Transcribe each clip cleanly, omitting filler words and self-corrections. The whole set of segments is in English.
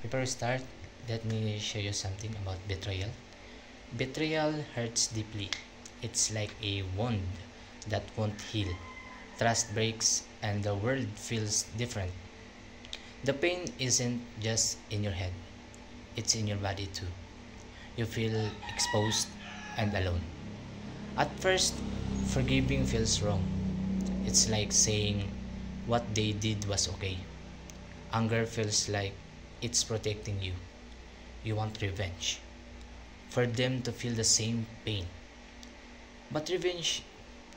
Before we start, let me show you something about betrayal. Betrayal hurts deeply. It's like a wound that won't heal. Trust breaks and the world feels different. The pain isn't just in your head, it's in your body too. You feel exposed and alone. At first, forgiving feels wrong. It's like saying what they did was okay. Anger feels like it's protecting you. You want revenge, for them to feel the same pain. But revenge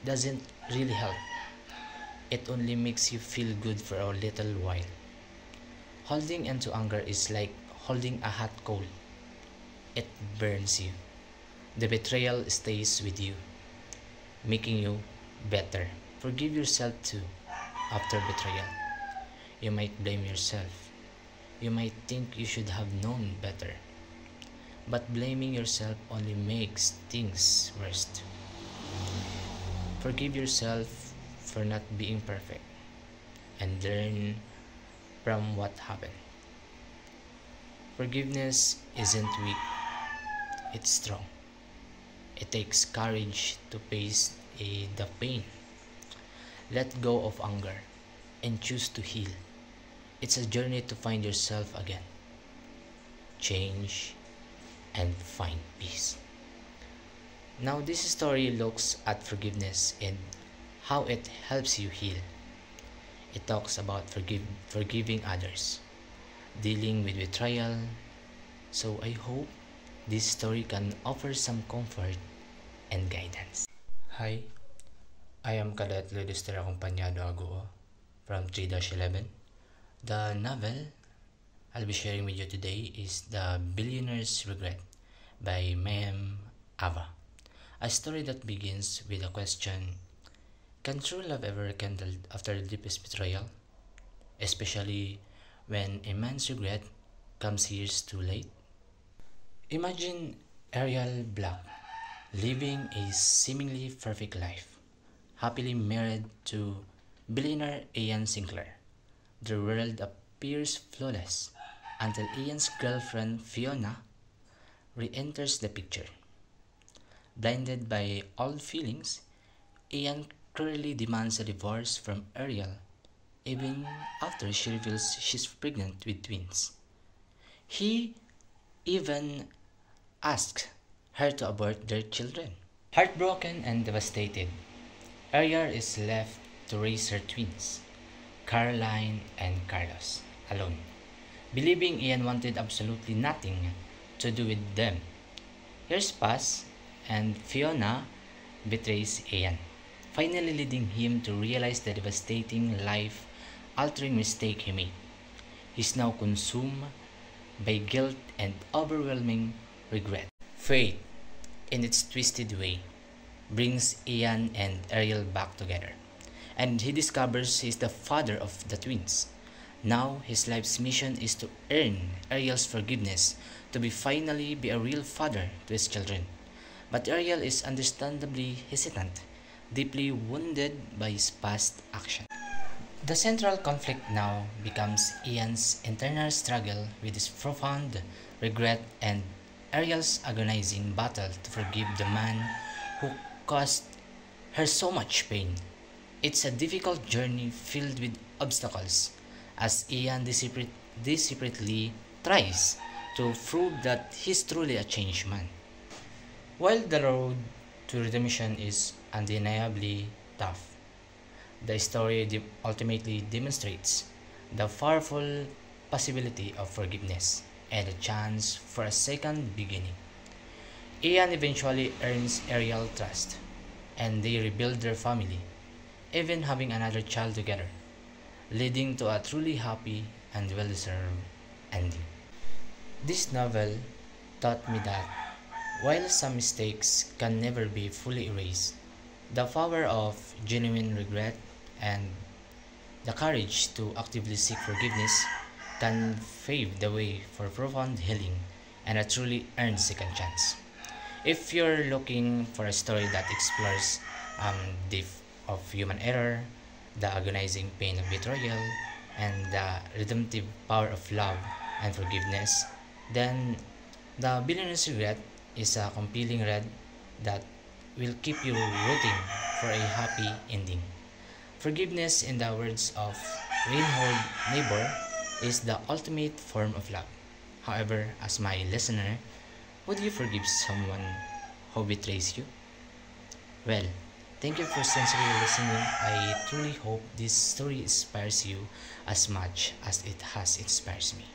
doesn't really help. It only makes you feel good for a little while. Holding into anger is like holding a hot coal. It burns you. The betrayal stays with you, making you better. Forgive yourself too after betrayal. You might blame yourself. You might think you should have known better. But blaming yourself only makes things worse. Forgive yourself for not being perfect and learn from what happened. Forgiveness isn't weak, it's strong. It takes courage to face the pain. Let go of anger and choose to heal. It's a journey to find yourself again, change, and find peace. Now, this story looks at forgiveness and how it helps you heal. It talks about forgiving others, dealing with betrayal. So I hope this story can offer some comfort and guidance. Hi, I am Cadet Ludister Acompañado Aguo from 3-11. The novel I'll be sharing with you today is The Billionaire's Regret by Mayim Ava. A story that begins with a question: can true love ever rekindle after the deepest betrayal? Especially when a man's regret comes years too late? Imagine Ariel Black living a seemingly perfect life, happily married to billionaire Ian Sinclair. Their world appears flawless until Ian's girlfriend Fiona re-enters the picture. Blinded by old feelings, Ian cruelly demands a divorce from Ariel even after she reveals she's pregnant with twins. He even asks her to abort their children. Heartbroken and devastated, Ariel is left to raise her twins, Caroline and Carlos, alone, believing Ian wanted absolutely nothing to do with them. Years pass, and Fiona betrays Ian, finally leading him to realize the devastating life-altering mistake he made. He's now consumed by guilt and overwhelming regret. Fate, in its twisted way, brings Ian and Ariel back together, and he discovers he's the father of the twins. Now his life's mission is to earn Ariel's forgiveness to finally be a real father to his children. But Ariel is understandably hesitant, deeply wounded by his past action. The central conflict now becomes Ian's internal struggle with his profound regret and Ariel's agonizing battle to forgive the man who caused her so much pain. It's a difficult journey filled with obstacles as Ian desperately tries to prove that he's truly a changed man. While the road to redemption is undeniably tough, the story ultimately demonstrates the powerful possibility of forgiveness and a chance for a second beginning. Ian eventually earns Ariel's trust, and they rebuild their family, even having another child together, leading to a truly happy and well-deserved ending. This novel taught me that while some mistakes can never be fully erased, the power of genuine regret and the courage to actively seek forgiveness can pave the way for profound healing and a truly earned second chance. If you're looking for a story that explores depth of human error, the agonizing pain of betrayal, and the redemptive power of love, and forgiveness, then the billionaire's regret is a compelling read that will keep you rooting for a happy ending. Forgiveness, in the words of Reinhold Niebuhr, is the ultimate form of love. However, as my listener, would you forgive someone who betrays you? Well, thank you for sincerely listening. I truly hope this story inspires you as much as it has inspired me.